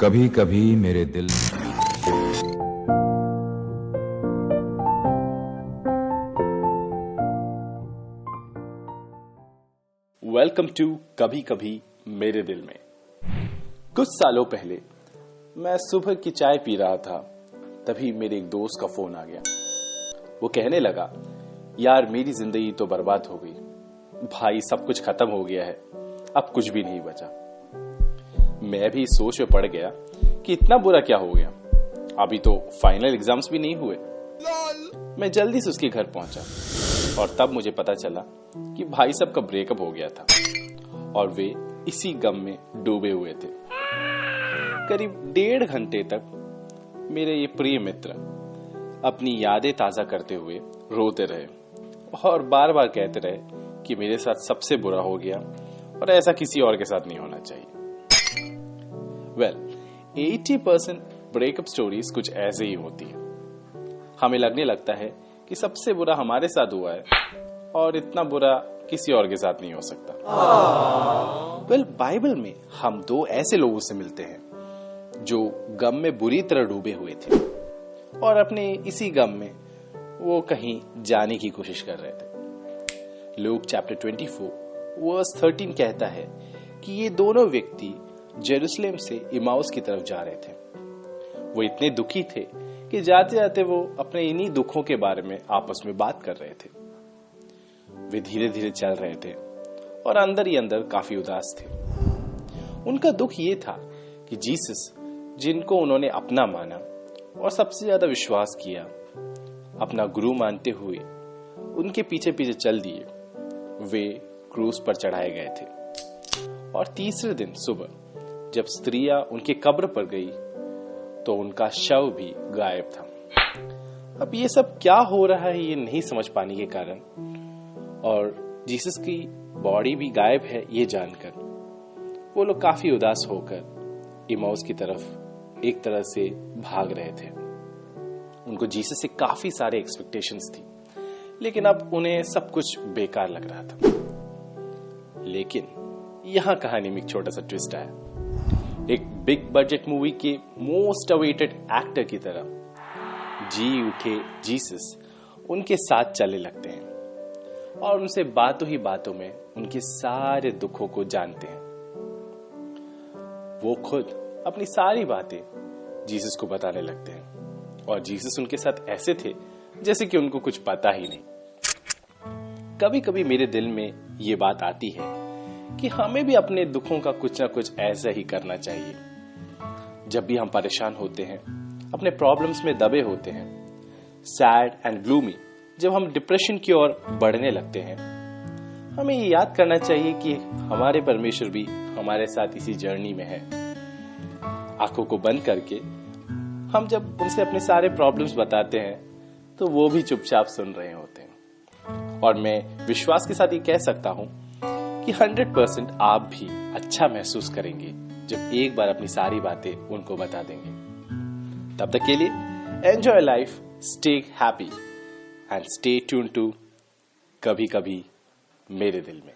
कभी कभी मेरे दिल वेलकम टू कभी कभी मेरे दिल में। कुछ सालों पहले मैं सुबह की चाय पी रहा था, तभी मेरे एक दोस्त का फोन आ गया। वो कहने लगा, यार मेरी जिंदगी तो बर्बाद हो गई भाई, सब कुछ खत्म हो गया है, अब कुछ भी नहीं बचा। मैं भी सोच में पड़ गया कि इतना बुरा क्या हो गया, अभी तो फाइनल एग्जाम्स भी नहीं हुए। मैं जल्दी से उसके घर पहुंचा और तब मुझे पता चला कि भाई साहब का ब्रेकअप हो गया था और वे इसी गम में डूबे हुए थे। करीब 1.5 घंटे तक मेरे ये प्रिय मित्र अपनी यादें ताजा करते हुए रोते रहे और बार बार कहते रहे कि मेरे साथ सबसे बुरा हो गया और ऐसा किसी और के साथ नहीं होना चाहिए। 80% ब्रेकअप स्टोरीज कुछ ऐसे ही होती है। हमें लगने लगता है कि सबसे बुरा हमारे साथ हुआ है और इतना बुरा किसी और के साथ नहीं हो सकता। बाइबल में हम 2 ऐसे लोगों से मिलते हैं जो गम में बुरी तरह डूबे हुए थे और अपने इसी गम में वो कहीं जाने की कोशिश कर रहे थे। लूक चैप्टर 24 वर्स 13 कहता है कि ये दोनों व्यक्ति जेरूसलेम से इमाउस की तरफ जा रहे थे। वो इतने दुखी थे कि जाते जाते वो अपने इन्हीं दुखों के बारे में आपस में बात कर रहे थे। वे धीरे धीरे चल रहे थे और अंदर ही अंदर काफी उदास थे। उनका दुख ये था कि जीसस, जिनको उन्होंने अपना माना और सबसे ज्यादा विश्वास किया, अपना गुरु मानते हुए उनके पीछे पीछे चल दिए, वे क्रूस पर चढ़ाए गए थे। और तीसरे दिन सुबह जब स्त्रियां उनके कब्र पर गई तो उनका शव भी गायब था। अब ये सब क्या हो रहा है ये नहीं समझ पाने के कारण और जीसस की बॉडी भी गायब है ये जानकर वो लोग काफी उदास होकर इमाउस की तरफ एक तरह से भाग रहे थे। उनको जीसस से काफी सारे एक्सपेक्टेशंस थी, लेकिन अब उन्हें सब कुछ बेकार लग रहा था। लेकिन यहां कहानी में एक छोटा सा ट्विस्ट आया। एक बिग बजट मूवी के मोस्ट अवेटेड एक्टर की तरह जी उठे जीसस उनके साथ चलने लगते हैं और उनसे बातों ही बातों में उनके सारे दुखों को जानते हैं। वो खुद अपनी सारी बातें जीसस को बताने लगते हैं और जीसस उनके साथ ऐसे थे जैसे कि उनको कुछ पता ही नहीं। कभी कभी मेरे दिल में ये बात आती है कि हमें भी अपने दुखों का कुछ ना कुछ ऐसा ही करना चाहिए। जब भी हम परेशान होते हैं, अपने प्रॉब्लम्स में दबे होते हैं, सैड एंड ग्लूमी, जब हम डिप्रेशन की ओर बढ़ने लगते हैं, हमें ये याद करना चाहिए कि हमारे परमेश्वर भी हमारे साथ इसी जर्नी में है। आंखों को बंद करके हम जब उनसे अपने सारे प्रॉब्लम्स बताते हैं तो वो भी चुपचाप सुन रहे होते हैं। और मैं विश्वास के साथ ये कह सकता हूं कि 100% आप भी अच्छा महसूस करेंगे जब एक बार अपनी सारी बातें उनको बता देंगे। तब तक के लिए enjoy life, stay happy and stay tune to कभी कभी मेरे दिल में।